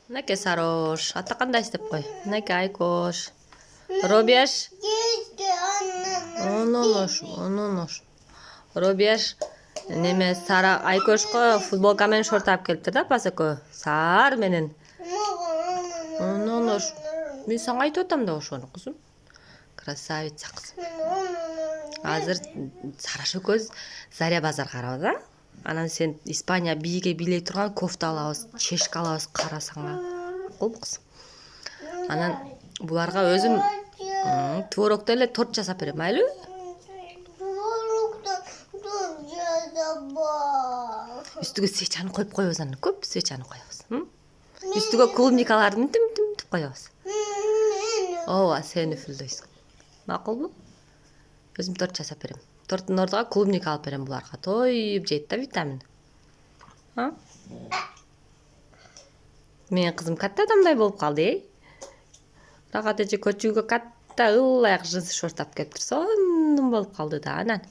Мынакей Сарош, ата кандай деп кой. Мынакей Айкош. Робияш. Ононош. Робияш неме Сара Айкошко футболка менен шорт алып келиптир да, пасекө. Саар менен. Ононош. Мен сага айтып атам да ошону, кызым. Красавица кызым. Азыр Сараш экөөбүз Заря базар карабыз, а? Анан сен Испания бийге бийлей турган кофта алабыз, чешка алабыз, карасаңа. Макулбу кызым? Анан буларга өзүм творогдо эле торт жасап берем, майлыбы? Үстүгө свечаны коюп коебуз, анан көп свечаны коебуз. Үстүгө клубникаларды мынтип коебуз. Ооба, сен үфүлдөйсүң. Макулбу? Өзүм торт жасап берем. Торттун ордуга клубника алып берем буларга. Тоюп жейт да витамин. Менин кызым катта адамдай болуп калды, Рахат эже көчүүгө катта ылайык джинсы шорт алып келиптир. Сонун болуп калды да анан.